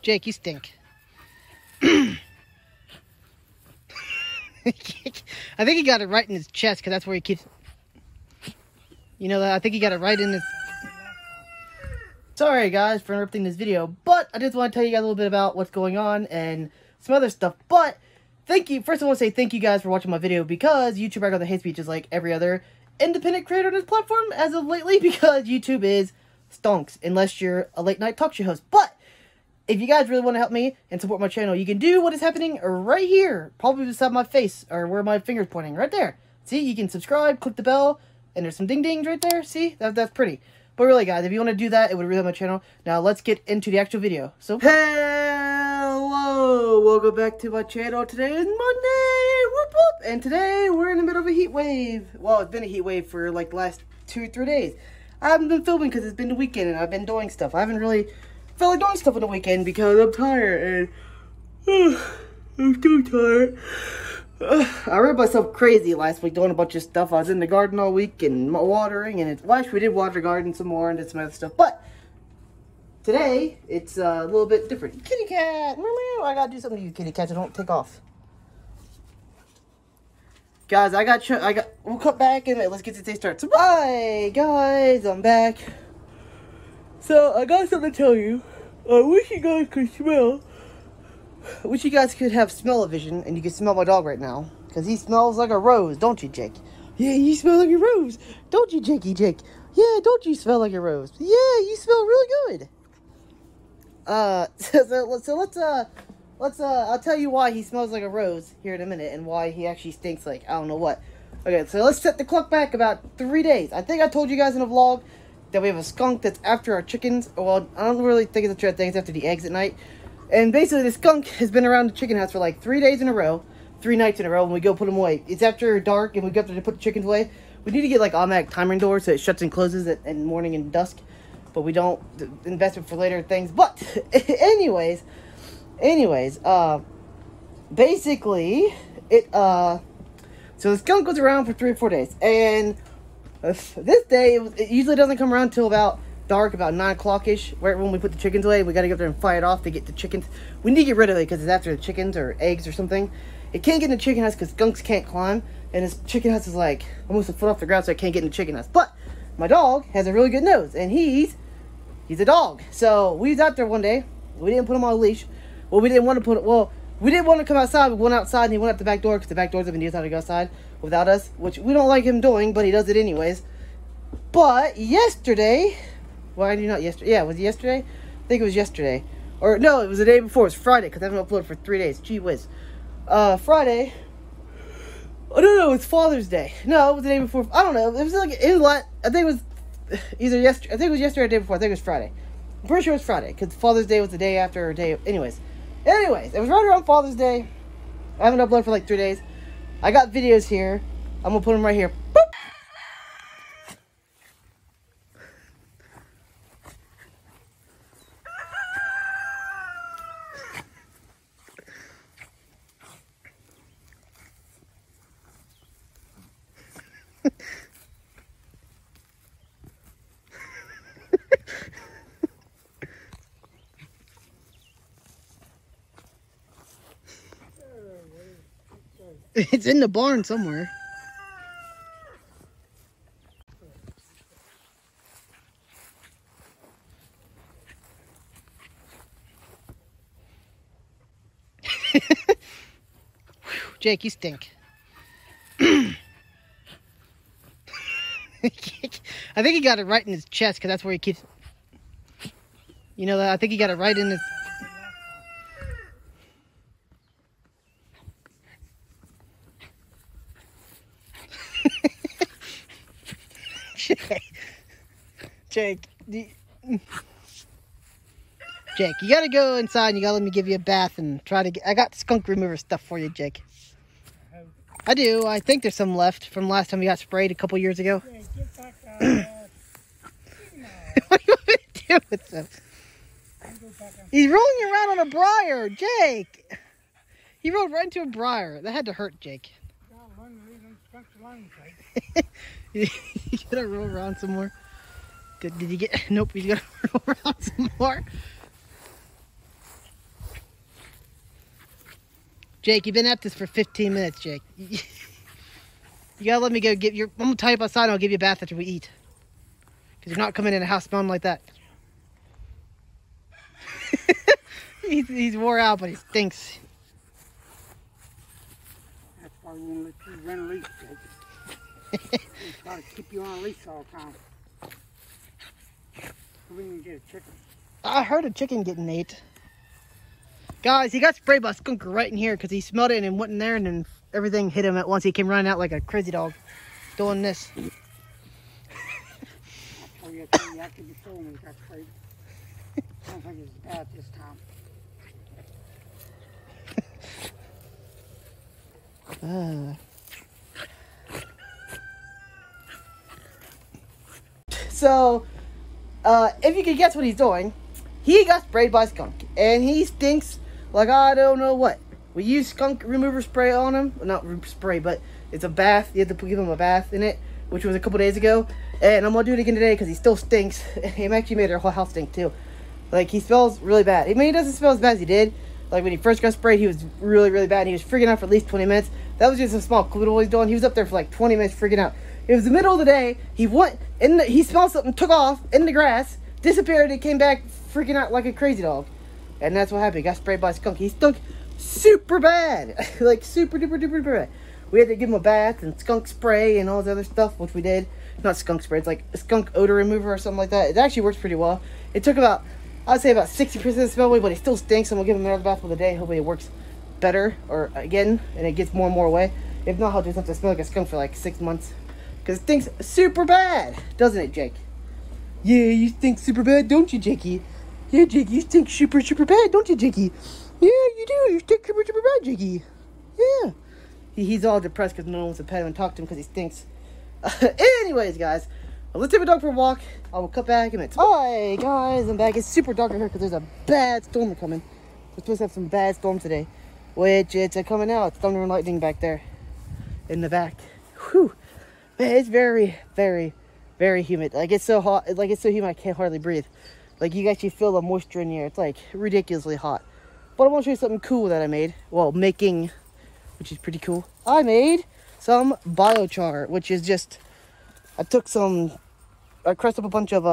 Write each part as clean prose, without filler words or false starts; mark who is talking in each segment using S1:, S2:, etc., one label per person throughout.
S1: Jake, you stink. I think he got it right in his chest because that's where he keeps. You know, I think he got it right in his. Sorry guys for interrupting this video, but I just want to tell you guys a little bit about what's going on and some other stuff. But thank you. First, I want to say thank you guys for watching my video because YouTube got the hate speech just like every other independent creator on this platform as of lately, because YouTube is stonks unless you're a late night talk show host. But if you guys really want to help me and support my channel, you can do what is happening right here, probably beside my face or where my finger's pointing, right there. See, you can subscribe, click the bell, and there's some ding dings right there. See, that's pretty. But really, guys, if you want to do that, it would really help my channel. Now, let's get into the actual video. So, hello! Welcome back to my channel. Today is Monday! Whoop whoop! And today, we're in the middle of a heat wave. Well, it's been a heat wave for, like, the last 2 or 3 days. I haven't been filming because it's been the weekend and I've been doing stuff. I haven't really felt like doing stuff on the weekend because I'm tired and... I'm so tired. I read myself crazy last week doing a bunch of stuff. I was in the garden all week and watering, and well, actually we did water the garden some more and did some other stuff. But today it's a little bit different. Kitty cat, I gotta do something to you, kitty cats. So don't take off, guys. We'll cut back and let's get the day started. So, hi guys, I'm back. So I got something to tell you. I wish you guys could smell. I wish you guys could have smell-o-vision and you could smell my dog right now. Because he smells like a rose, don't you, Jake? Yeah, you smell like a rose. Don't you, Jakey Jake? Yeah, don't you smell like a rose? Yeah, you smell really good. So let's I'll tell you why he smells like a rose here in a minute and why he actually stinks like I don't know what. Okay, so let's set the clock back about 3 days. I think I told you guys in a vlog that we have a skunk that's after our chickens. Well, I don't really think it's a true thing. It's after the eggs at night. And basically, the skunk has been around the chicken house for like 3 days in a row, 3 nights in a row, and we go put them away. It's after dark, and we go up there to put the chickens away. We need to get like automatic timer doors so it shuts and closes at morning and dusk, but we don't invest it for later things. But anyways, basically, so the skunk goes around for 3 or 4 days, and this day it usually doesn't come around till about dark, about 9 o'clock-ish, right when we put the chickens away. We gotta go up there and fire it off to get the chickens. We need to get rid of it because it's after the chickens or eggs or something. It can't get in the chicken house because skunks can't climb, and this chicken house is like almost a foot off the ground, so it can't get in the chicken house. But my dog has a really good nose, and he's a dog. So we was out there one day. We didn't put him on a leash. Well, we didn't want to come outside. We went outside, and he went out the back door because the back door's open. He decided to go outside without us, which we don't like him doing, but he does it anyways. But yesterday... Why did you not yesterday? Yeah, was it yesterday? I think it was yesterday. Or, no, it was the day before. It was Friday, because I haven't uploaded for 3 days. Gee whiz. Friday. Oh, no, it's Father's Day. No, it was the day before. I don't know. It was like, I think it was either yesterday. I think it was yesterday or the day before. I think it was Friday. I'm pretty sure it was Friday, because Father's Day was the day after or day. Anyways, it was right around Father's Day. I haven't uploaded for like 3 days. I got videos here. I'm going to put them right here. Boop! It's in the barn somewhere. Jake, you stink. I think he got it right in his chest because that's where he keeps. You know, I think he got it right in his. Jake, you gotta go inside and you gotta let me give you a bath and try to get. I got skunk remover stuff for you, Jake. I do. I think there's some left from last time you got sprayed a couple years ago.
S2: Yeah, get back out.
S1: What are you going to do with them? He's rolling around on a briar, Jake. He rolled right into a briar. That had to hurt, Jake. You gotta roll around some more. Did you get? Nope. He's gonna run around some more. Jake, you've been at this for 15 minutes, Jake. You gotta let me go get your. I'm gonna tie you up outside and I'll give you a bath after we eat. Because you're not coming in a house smelling like that. he's wore out, but he stinks.
S2: That's why we want to let you run a leash, Jake. We try to keep you on a leash all the time. We need to get a chicken.
S1: I heard a chicken getting ate. Guys, he got sprayed by a skunk right in here because he smelled it and went in there and then everything hit him at once. He came running out like a crazy dog doing this.
S2: Oh, yeah, you have to be showing me got sprayed. I don't think it's bad this time.
S1: So, if you can guess what he's doing, he got sprayed by a skunk, and he stinks like I don't know what. We used skunk remover spray on him. Well, not spray, but it's a bath. You have to give him a bath in it, which was a couple days ago. And I'm going to do it again today because he still stinks. He actually made our whole house stink, too. Like, he smells really bad. I mean, he doesn't smell as bad as he did. Like, when he first got sprayed, he was really, really bad. He was freaking out for at least 20 minutes. That was just a small clue to what he's doing. He was up there for like 20 minutes freaking out. It was the middle of the day. He went in he smelled something, took off in the grass, disappeared, and came back freaking out like a crazy dog. And that's what happened. He got sprayed by a skunk. He stunk super bad. Like super duper duper bad. We had to give him a bath and skunk spray and all this other stuff, which we did. Not skunk spray, it's like a skunk odor remover or something like that. It actually works pretty well. It took about, I'd say about 60% of the smell away, but it still stinks. I'm gonna give him another bath for the day. Hopefully it works better or again and it gets more and more away. If not, I'll just have to smell like a skunk for like 6 months. Because it stinks super bad, doesn't it, Jake? Yeah, you stink super bad, don't you, Jakey? Yeah, Jakey, you stink super, super bad, don't you, Jakey? Yeah, you do. You stink super, super bad, Jakey. Yeah. He's all depressed because no one wants to pet him and talk to him because he stinks. Anyways, guys, let's take a dog for a walk. I will cut back in a minute. Hi, guys, I'm back. It's super dark in here because there's a bad storm coming. We're supposed to have some bad storm today, which it's coming out. It's thunder and lightning back there in the back. Whew. Man, it's very, very, very humid. Like, it's so hot. Like, it's so humid I can't hardly breathe. Like, you actually feel the moisture in the air. It's, like, ridiculously hot. But I want to show you something cool that I made. Well, making, which is pretty cool. I made some biochar, which is just, I crushed up a bunch of,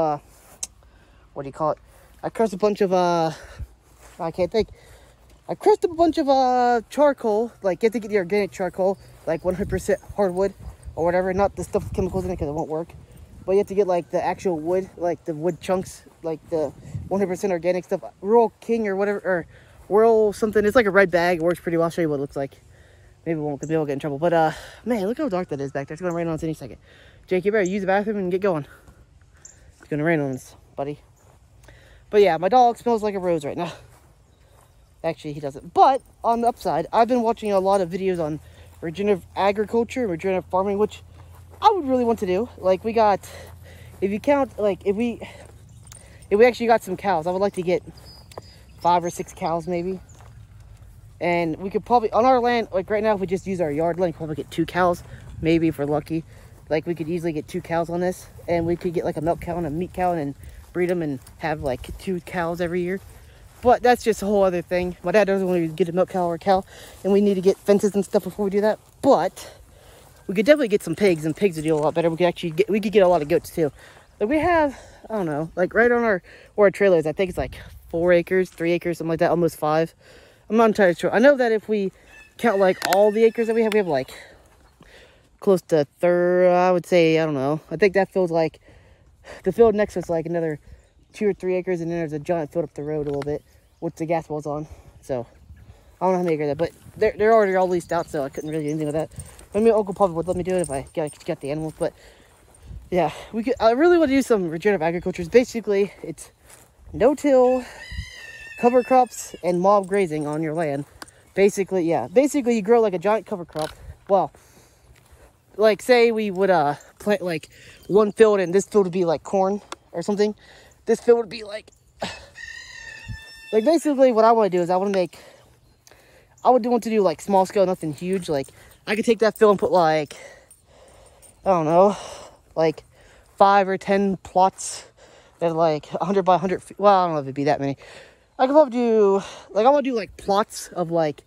S1: what do you call it? I crushed a bunch of, I can't think. I crushed up a bunch of, charcoal. Like, you have to get the organic charcoal, like 100% hardwood or whatever. Not the stuff with chemicals in it because it won't work. But you have to get, like, the actual wood, like the wood chunks, like the 100% organic stuff. Rural King or whatever, or Whirl something. It's like a red bag. It works pretty well. I'll show you what it looks like. Maybe it won't because maybe I'll get in trouble. But, man, look how dark that is back there. It's going to rain on us any second. Jake, you better use the bathroom and get going. It's going to rain on us, buddy. But, yeah, my dog smells like a rose right now. Actually, he doesn't. But, on the upside, I've been watching a lot of videos on regenerative agriculture, regenerative farming, which I would really want to do. Like, we got, if you count, like, if we actually got some cows, I would like to get 5 or 6 cows maybe. And we could probably, on our land, like right now, if we just use our yard land, probably get 2 cows, maybe if we're lucky. Like, we could easily get 2 cows on this, and we could get like a milk cow and a meat cow and breed them and have like 2 cows every year. But that's just a whole other thing. My dad doesn't want to get a milk cow or a cow, and we need to get fences and stuff before we do that. But we could definitely get some pigs, and pigs would do a lot better. We could get a lot of goats too. Like, we have, I don't know, like right on where our trailer is, I think it's like 4 acres, 3 acres, something like that, almost 5. I'm not entirely sure. I know that if we count like all the acres that we have like close to I would say, I don't know. I think that feels like, the field next to us like another 2 or 3 acres, and then there's a giant field up the road a little bit with the gas wells on. So I don't know how many acres that, but they're already all leased out, so I couldn't really do anything with that. I mean, Uncle probably would let me do it if I got the animals, but yeah, I really want to do some regenerative agriculture. Basically, it's no-till, cover crops, and mob grazing on your land. Basically, yeah. Basically, you grow like a giant cover crop. Well, like say we would plant like one field, and this field would be like corn or something. This field would be like basically what I want to do is I would want to do like small scale, nothing huge. Like, I could take that field and put like, I don't know, like 5 or 10 plots They're like 100 by 100 feet. Well, I don't know if it'd be that many. I could probably do, like, I want to do like plots of like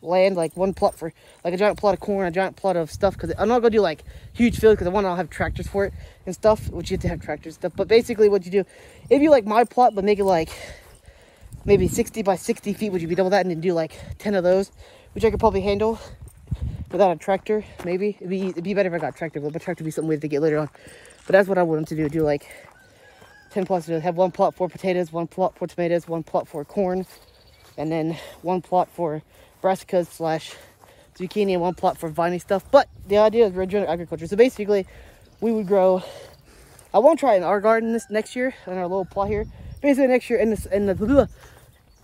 S1: land, like one plot for like a giant plot of corn, a giant plot of stuff, because I'm not gonna do like huge fields because I want to have tractors for it and stuff, which you have to have tractors and stuff. But basically what you do, if you like my plot but make it like maybe 60 by 60 feet, would you be double that and then do like 10 of those, which I could probably handle without a tractor. Maybe it'd be better if I got a tractor, but a tractor would be something we have to get later on. But that's what I want them to do like 10 plots. Have one plot for potatoes, one plot for tomatoes, one plot for corn, and then one plot for brassicas / zucchini, and one plot for viney stuff. But the idea is regenerative agriculture. So basically, we would grow. I won't try it in our garden this next year in our little plot here. Basically, next year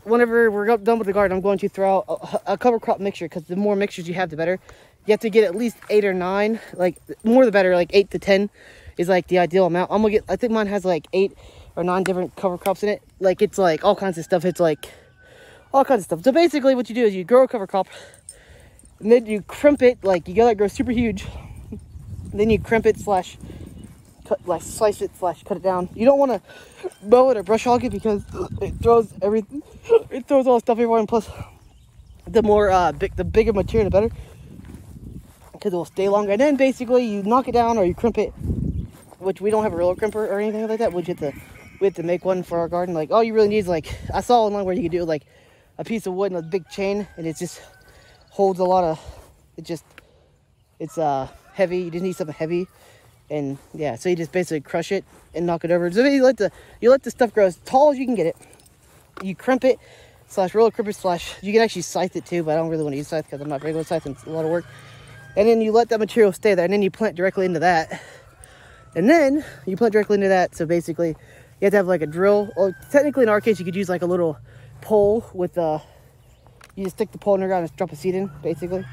S1: whenever we're done with the garden, I'm going to throw out a cover crop mixture, because the more mixtures you have, the better. You have to get at least 8 or 9. Like more the better. Like 8 to 10 is like the ideal amount. I'm gonna get. I think mine has like 8 or 9 different cover crops in it. Like it's like all kinds of stuff. It's like all kinds of stuff. So basically what you do is you grow a cover crop, and then you crimp it. Like you gotta grow super huge. Then you crimp it / cut, like slice it / cut it down. You don't want to mow it or brush hog it, because it throws everything. It throws all the stuff everywhere, and plus the more the bigger material, the better, because it will stay longer. And then basically you knock it down or you crimp it, which we don't have a roller crimper or anything like that. We have to make one for our garden. Like all you really need is, like, I saw online where you could do like a piece of wood and a big chain, and it just holds a lot of, it's heavy. You just need something heavy, and yeah, so you just basically crush it and knock it over. So you let the stuff grow as tall as you can get it. You crimp it / roller crimper / you can actually scythe it too, but I don't really want to use scythe because I'm not very good with scythe and it's a lot of work. And then you let that material stay there, and then you plant directly into that. And then you plant directly into that. So basically you have to have like a drill, or technically in our case you could use like a little pole with you just stick the pole in the ground and drop a seed in, basically.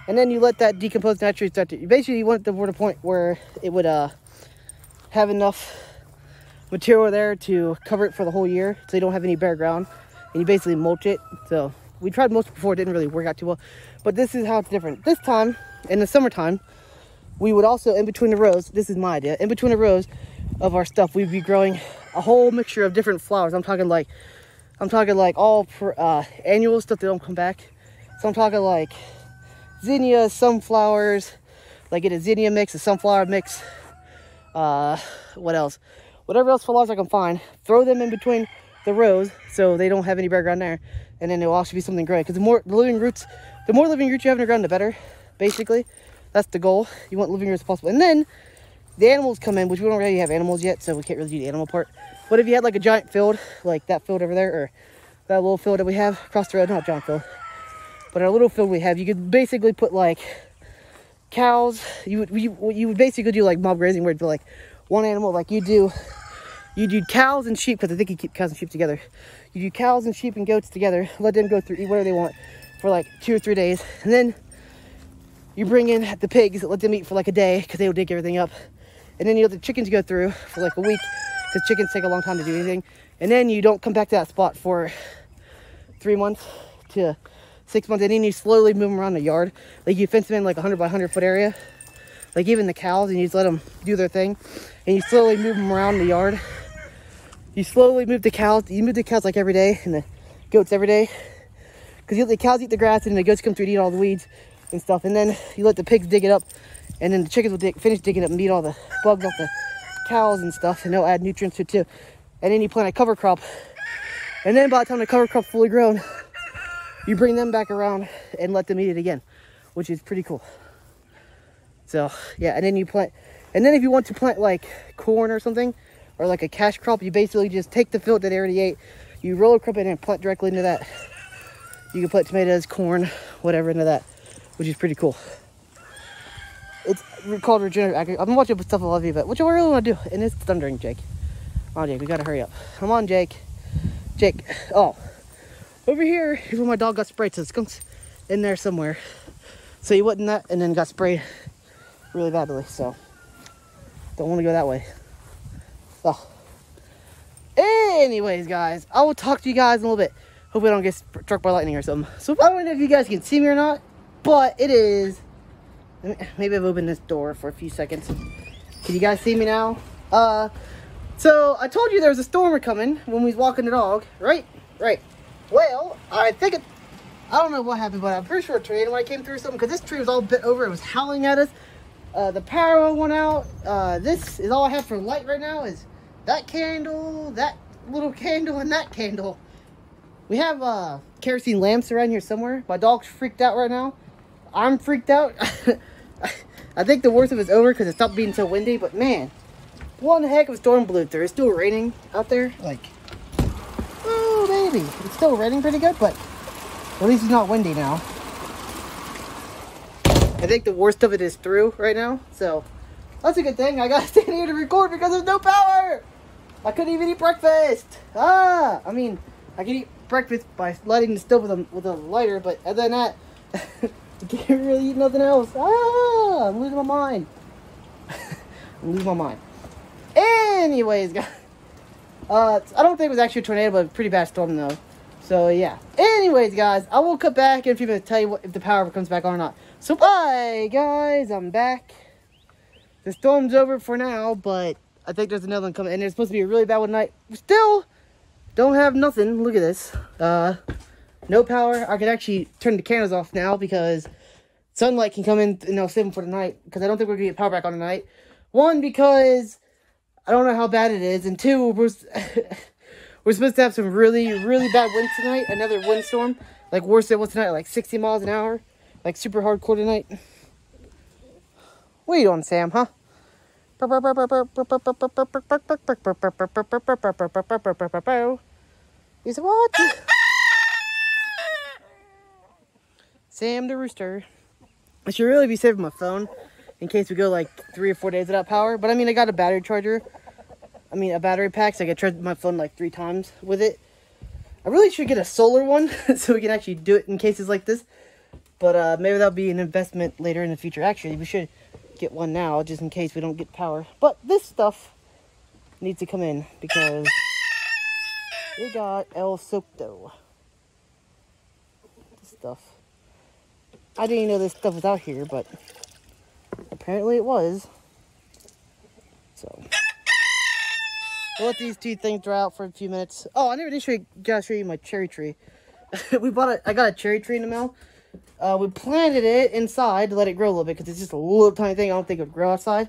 S1: And then you let that decompose naturally. You want it to a point where it would have enough material there to cover it for the whole year, so you don't have any bare ground, and you basically mulch it. So we tried mulch before, it didn't really work out too well, but this is how it's different. This time in the summertime, we would also, in between the rows, this is my idea, in between the rows of our stuff, we'd be growing a whole mixture of different flowers. I'm talking like all annual stuff that don't come back. So I'm talking like zinnias, sunflowers, like get a zinnia mix, a sunflower mix, what else? Whatever else flowers I can find, throw them in between the rows so they don't have any bare ground there, and then there'll actually be something growing. Because the more living roots you have in the ground, the better. Basically, that's the goal. You want living roots as possible. And then the animals come in, which we don't really have animals yet, so we can't really do the animal part. But if you had like a giant field, like that field over there, or that little field that we have across the road, not a giant field, but our little field we have, you could basically put like cows. You would basically do like mob grazing, where it'd be like one animal. Like you do cows and sheep, because I think you keep cows and sheep together. You do cows and sheep and goats together, let them go through, eat whatever they want for like 2 or 3 days, and then you bring in the pigs, let them eat for like a day, because they will dig everything up, and then you let the chickens go through for like a week, because chickens take a long time to do anything, and then you don't come back to that spot for 3 months to 6 months, and then you slowly move them around the yard. Like you fence them in like 100 by 100 foot area, like even the cows, and you just let them do their thing, and you slowly move them around the yard. You slowly move the cows. You move the cows like every day, and the goats every day, because you let the cows eat the grass, and the goats come through and eat all the weeds and stuff. And then you let the pigs dig it up, and then the chickens will finish digging up and eat all the bugs off the cows and stuff, and they'll add nutrients to it too. And then you plant a cover crop, and then by the time the cover crop's fully grown, you bring them back around and let them eat it again, which is pretty cool. So yeah, and then you plant, and then if you want to plant like corn or something, or like a cash crop, you basically just take the field that they already ate, you roller crop it and plant directly into that. You can plant tomatoes, corn, whatever into that, which is pretty cool. It's called regenerative agriculture. I've been watching stuff I love you, but what you really want to do, and it's thundering, Jake. Come on, Jake, we gotta hurry up. Come on, Jake. Jake, oh. Over here is where my dog got sprayed, so the skunk's in there somewhere. So he went in that and then got sprayed really badly, so don't want to go that way. Oh. Anyways, guys, I will talk to you guys in a little bit. Hope we don't get struck by lightning or something. So I don't know if you guys can see me or not, but it is. Maybe I've opened this door for a few seconds. Can you guys see me now? So So, I told you there was a storm coming when we was walking the dog, right? Right. Well, I think it, I don't know what happened, but I'm pretty sure a tornado might came through or something, because this tree was all bit over. It was howling at us. The power went out. This is all I have for light right now is that candle, that little candle, and that candle. We have kerosene lamps around here somewhere. My dog's freaked out right now. I'm freaked out. I think the worst of it's over because it stopped being so windy, but man, one heck of a storm blew through. It's still raining out there. Like, oh baby. It's still raining pretty good, but at least it's not windy now. I think the worst of it is through right now, so that's a good thing. I gotta stand here to record because there's no power. I couldn't even eat breakfast. I mean, I can eat breakfast by lighting the stove with a lighter, but other than that, I can't really eat nothing else. I'm losing my mind. I'm losing my mind. Anyways, guys, I don't think it was actually a tornado, but a pretty bad storm though. So yeah. Anyways, guys, I will cut back in a few minutes to tell you if the power comes back on or not. So bye, guys. I'm back. The storm's over for now, but I think there's another one coming, and there's supposed to be a really bad one tonight. Still don't have nothing. Look at this. No power. I could actually turn the candles off now because sunlight can come in and I'll save them for tonight, because I don't think we're gonna get power back on tonight. One, because I don't know how bad it is, and two, we're supposed to have some really, really bad winds tonight. Another windstorm, like worse than it was tonight, like 60 miles an hour, like super hardcore tonight. What are you doing, Sam, huh? You said, what? Sam the rooster. I should really be saving my phone in case we go like 3 or 4 days without power. But I mean, I got a battery charger. I mean, a battery pack, so I can charge my phone like 3 times with it. I really should get a solar one so we can actually do it in cases like this. But maybe that'll be an investment later in the future. Actually, we should get one now just in case we don't get power. But this stuff needs to come in because we got El Socto. This stuff. I didn't know this stuff was out here, but apparently it was. So we'll let these 2 things dry out for a few minutes. Oh, I never did show you my cherry tree. I got a cherry tree in the mail. We planted it inside to let it grow a little bit because it's just a little tiny thing. I don't think it would grow outside.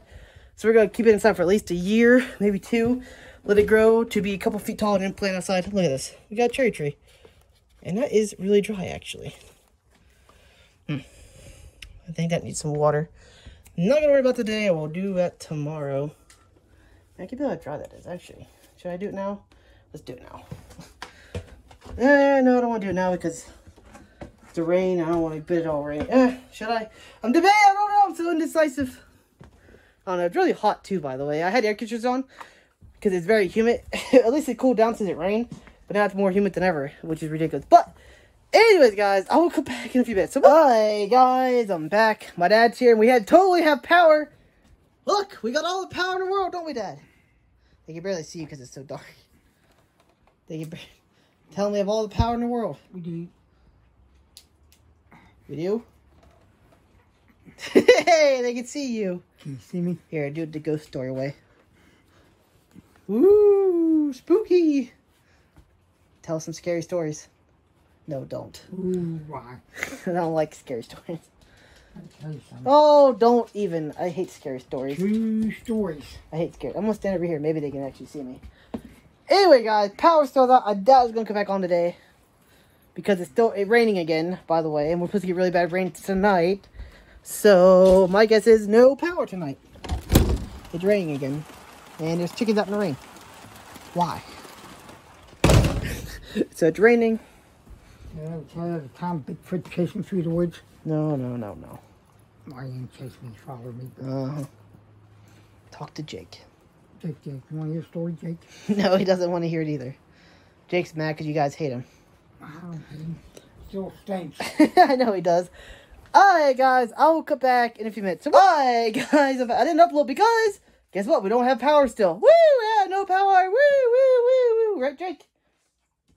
S1: So we're going to keep it inside for at least a year, maybe 2. Let it grow to be a couple feet tall and then plant outside. Look at this. We got a cherry tree. And that is really dry, actually. I think that needs some water. Not going to worry about today. I will do that tomorrow. I can feel how dry that is, actually. Should I do it now? Let's do it now. No, I don't want to do it now because it's the rain. I don't want to bid it all rain. Should I? I'm debating. I don't know. I'm so indecisive. I don't know. It's really hot, too, by the way. I had air conditioners on because it's very humid. At least it cooled down since it rained. But now it's more humid than ever, which is ridiculous. But anyways, guys, I will come back in a few minutes. So, bye, guys. I'm back. My dad's here, and we totally have power. Look, we got all the power in the world, don't we, Dad? They can barely see you because it's so dark. They can tell me we have all the power in the world.
S2: We do.
S1: We do? Hey, they can see you.
S2: Can you see me?
S1: Here, do it the ghost story way. Ooh, spooky. Tell some scary stories. No, don't.
S2: Ooh, why?
S1: I don't like scary stories.
S2: I'll tell you something.
S1: Oh, don't even. I hate scary stories.
S2: True stories.
S1: I hate scary. I'm going to stand over here. Maybe they can actually see me. Anyway, guys, power's still out. I doubt it's going to come back on today. Because it's still raining again, by the way. And we're supposed to get really bad rain tonight. So, my guess is no power tonight. It's raining again. And there's chickens out in the rain. Why? So, it's raining.
S2: Yeah, tell you the time Bigfoot chasing through the woods.
S1: No.
S2: Why you didn't chase me, follow me.
S1: Talk to Jake.
S2: Jake, you want to hear a story, Jake?
S1: No, he doesn't want to hear it either. Jake's mad because you guys hate him.
S2: I don't hate him. Still stinks.
S1: I know he does. Alright, guys, I will cut back in a few minutes. So, bye, guys. I didn't upload because, guess what? We don't have power still. Woo! Yeah, no power. Woo! Right, Jake?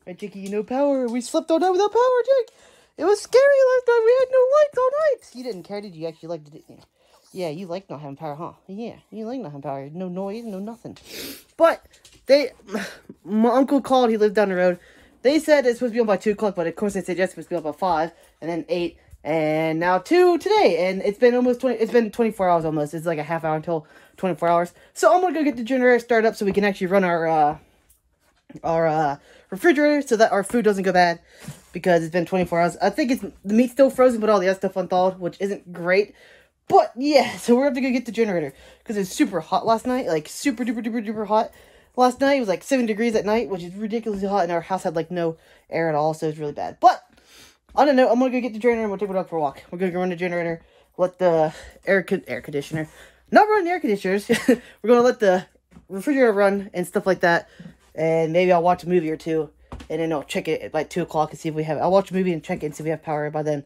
S1: Right, Jakey, no power. We slept all night without power, Jake. It was scary last night. We had no lights all night. You didn't care, did you? Actually liked it, didn't you? Yeah, you like not having power, huh? Yeah, you like not having power. No noise, no nothing. But my uncle called. He lived down the road. They said it's supposed to be on by 2 o'clock, but of course they said yes, it's supposed to be on by 5, and then 8, and now 2 today, and it's been almost 20. It's been 24 hours almost. It's like a half hour until 24 hours. So I'm gonna go get the generator started up so we can actually run our refrigerator so that our food doesn't go bad because it's been 24 hours. I think the meat's still frozen, but all the other stuff unthawed, which isn't great. But yeah, so we're gonna have to go get the generator because it's super hot last night, like super duper duper duper hot. Last night it was like 7 degrees at night, which is ridiculously hot, and our house had like no air at all, so it's really bad. But on a note, I'm gonna go get the generator and we'll take it out for a walk. We're gonna go run the generator, let the air conditioner, not run the air conditioners. We're gonna let the refrigerator run and stuff like that, and maybe I'll watch a movie or two, and then I'll check it at like 2 o'clock and see if we have. I'll watch a movie and check it and see if we have power by then.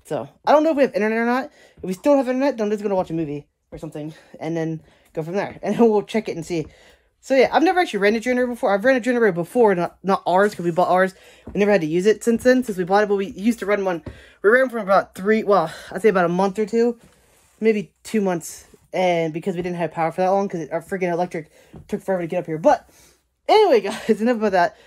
S1: So I don't know if we have internet or not. If we still have internet, then I'm just gonna watch a movie or something, and then go from there, and then we'll check it and see. So yeah, I've never actually ran a generator before. I've ran a generator before, not ours, because we bought ours. We never had to use it since we bought it, but we used to run one. We ran for about I'd say about a month or two, maybe 2 months, and because we didn't have power for that long, because our freaking electric took forever to get up here. But anyway, guys, enough about that.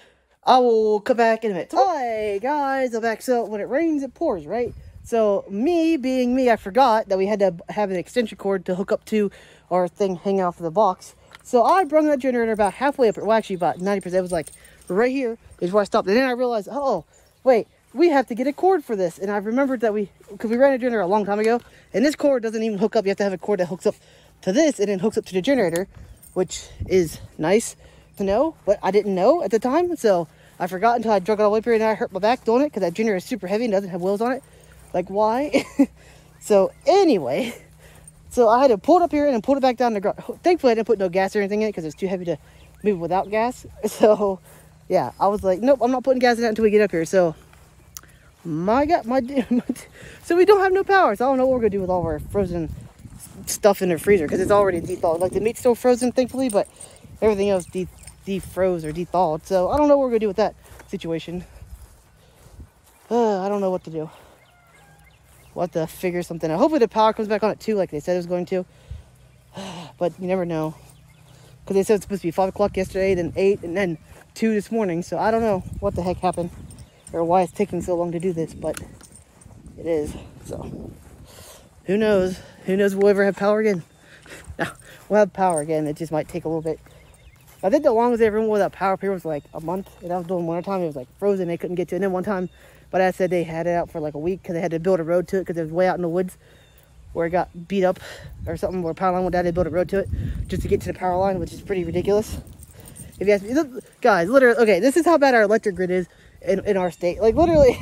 S1: I will come back in a minute. Hi, guys, I'm back. So when it rains, it pours, right? So me being me, I forgot that we had to have an extension cord to hook up to our thing hanging off of the box. So I brought that generator about halfway up. Well, actually about 90%. It was like right here is where I stopped. And then I realized, oh, wait, we have to get a cord for this. And I remembered that because we ran a generator a long time ago. And this cord doesn't even hook up. You have to have a cord that hooks up to this and then hooks up to the generator, which is nice to know. But I didn't know at the time. So I forgot until I drug it all the way up here and I hurt my back doing it because that generator is super heavy and doesn't have wheels on it. Like, why? So anyway, so I had to pull it up here and then pull it back down the ground. Thankfully, I didn't put no gas or anything in it because it's too heavy to move without gas. So yeah, I was like, nope, I'm not putting gas in it until we get up here. So so we don't have no power. So I don't know what we're gonna do with all of our frozen stuff in the freezer because it's already de-thawed. Like the meat's still frozen, thankfully, but everything else defroze or de-thawed. So I don't know what we're gonna do with that situation. I don't know what to do. We'll have to figure something out. Hopefully the power comes back on at 2 like they said it was going to. But you never know. Because they said it's supposed to be 5 o'clock yesterday, then 8, and then 2 this morning. So I don't know what the heck happened. Or why it's taking so long to do this. But it is. So who knows? Who knows if we'll ever have power again? No, we'll have power again. It just might take a little bit. I think the longest they ever went without power here was like a month. And that was during winter time. It was like frozen. They couldn't get to it. And then one time, but I said they had it out for like a week because they had to build a road to it because it was way out in the woods where it got beat up or something, where power line went down. They built a road to it just to get to the power line, which is pretty ridiculous. If you ask me, look, guys, literally, okay, this is how bad our electric grid is in our state. Like literally,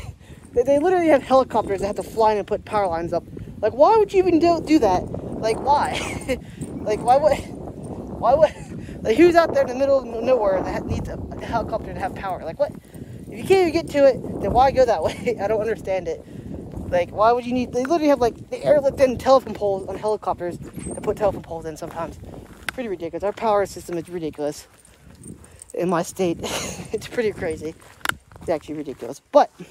S1: they literally have helicopters that have to fly in and put power lines up. Like, why would you even do that? Like, why? Like, why would, like, who's out there in the middle of nowhere that needs a helicopter to have power? Like, what? If you can't even get to it, then why go that way? I don't understand it. Like, why would you need... They literally have, like, the airlift and telephone poles on helicopters to put telephone poles in sometimes. Pretty ridiculous. Our power system is ridiculous in my state. It's pretty crazy. It's actually ridiculous. But I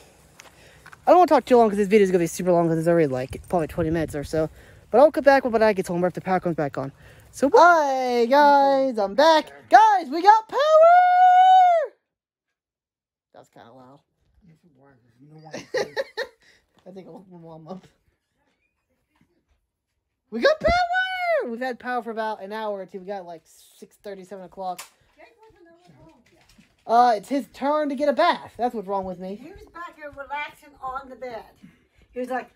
S1: don't want to talk too long because this video is going to be super long because it's already, like, probably 20 minutes or so. But I'll come back when I get home or if the power comes back on. So, hi, guys. I'm back. Guys, we got power! That's kind of loud. I think I'll hook my mom up. We got power! We've had power for about an hour or two. We got like 6:30, 7 o'clock. It's his turn to get a bath. That's what's wrong with me.
S2: He was back here relaxing on the bed. He was like...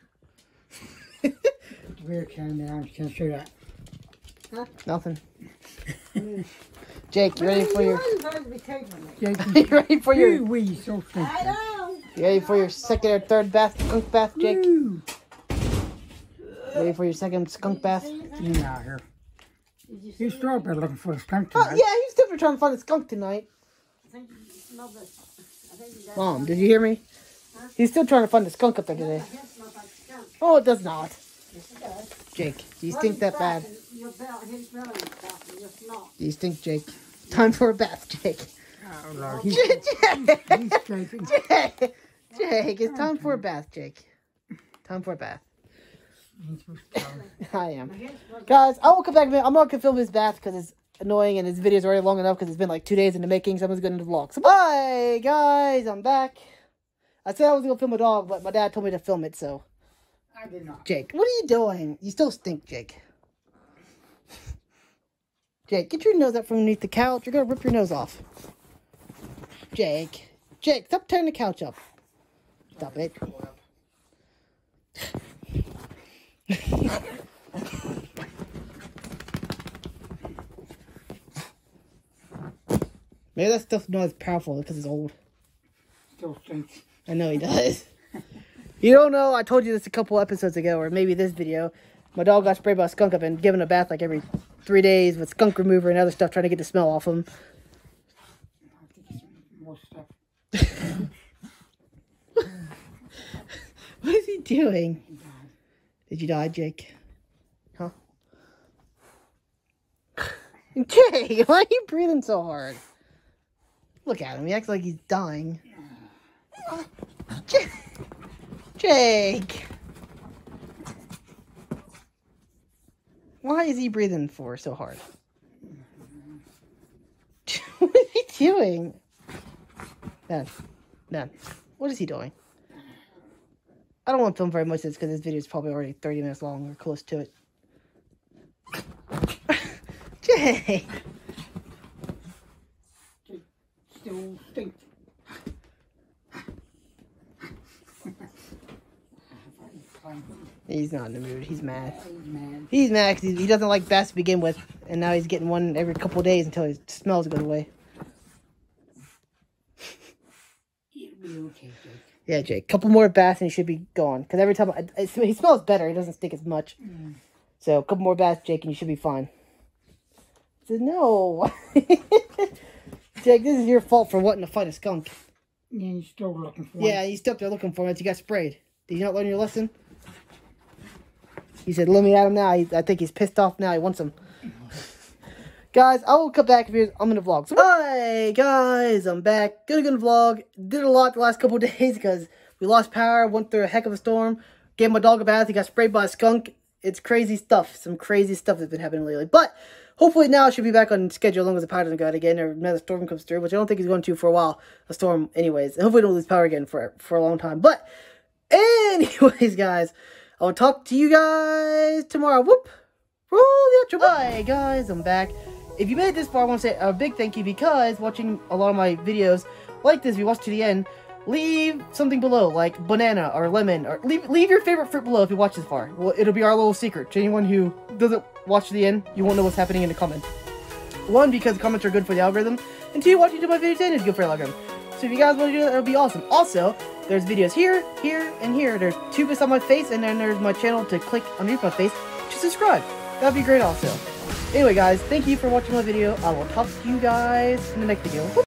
S2: Weird, calm down. Can't show that. Huh?
S1: Nothing. Jake, you ready for your...
S2: Jake,
S1: you ready for your...
S2: I know.
S1: You ready for your second or third skunk bath, Jake?
S2: Woo.
S1: Ready for your second skunk bath?
S2: Get out here. He's still up there looking for a skunk tonight.
S1: Oh, yeah, he's still trying to find a skunk tonight. Mom, did you hear me? Huh? He's still trying to find a skunk up there today. Oh, it does not.
S2: Yes, it does.
S1: Jake, do you stink that bad? Do you stink, Jake? Time for a bath, Jake.
S2: Oh, Lord.
S1: Jake, it's time for a bath, Jake. Time for a bath. I am. Guys, I will come back. I'm not going to film his bath because annoying, and this video's already long enough because it's been like 2 days in the making, so I'm just going to vlog. So, bye, guys. I'm back. I said I was going to film a dog, but my dad told me to film it, so.
S2: I did not.
S1: Jake, what are you doing? You still stink, Jake. Jake, get your nose up from underneath the couch. You're going to rip your nose off. Jake. Jake, stop tearing the couch up. Stop it. Maybe that stuff's not as powerful because it's old.
S2: Still stinks.
S1: I know he does. You don't know, I told you this a couple episodes ago, or maybe this video. My dog got sprayed by a skunk. I've been giving a bath like every 3 days with skunk remover and other stuff, trying to get the smell off him.
S2: I have to get some more stuff.
S1: What is he doing?
S2: He died.
S1: Did you die, Jake? Huh? Jake, why are you breathing so hard? Look at him. He acts like he's dying. Jake! Why is he breathing for so hard? What is he doing? Dad. What is he doing? I don't want to film very much of this because this video is probably already 30 minutes long or close to it. Jake!
S2: Still stinks.
S1: He's not in the mood. He's mad.
S2: He's mad.
S1: He's mad because he doesn't like baths to begin with. And now he's getting one every couple of days until his smells go away.
S2: It'll be okay, Jake.
S1: Yeah, Jake. Couple more baths and he should be gone. Because every time he smells better. He doesn't stink as much.
S2: Mm.
S1: So a couple more baths, Jake, and you should be fine. I said, no. Jake, this is your fault for wanting to fight a skunk.
S2: Yeah, you're still looking for
S1: Yeah, you still up there looking for him. You got sprayed. Did you not learn your lesson? He said, let me at him now. I think he's pissed off now. He wants him. Guys, I will come back if I'm in the vlog. So, hi, guys. I'm back. Gonna vlog. Did a lot the last couple of days because we lost power. Went through a heck of a storm. Gave my dog a bath. He got sprayed by a skunk. It's crazy stuff. Some crazy stuff that's been happening lately. But hopefully now I should be back on schedule as long as the power doesn't go out again or another storm comes through, which I don't think he's going to for a while. A storm anyways. And hopefully we don't lose power again for a long time. But anyways, guys, I will talk to you guys tomorrow. Whoop. Roll the outro. Hi, guys. I'm back. If you made it this far, I want to say a big thank you because watching a lot of my videos like this, if you watch to the end, leave something below, like banana or lemon, or leave your favorite fruit below if you watch this far. Well, it'll be our little secret. To anyone who doesn't watch to the end, you won't know what's happening in the comments. One, because comments are good for the algorithm, and two, watching to my videos and is good for the algorithm. So if you guys want to do that, it'll be awesome. Also, there's videos here, here, and here. There's two bits on my face, and then there's my channel to click underneath my face to subscribe. That'd be great also. Anyway, guys, thank you for watching my video. I will talk to you guys in the next video.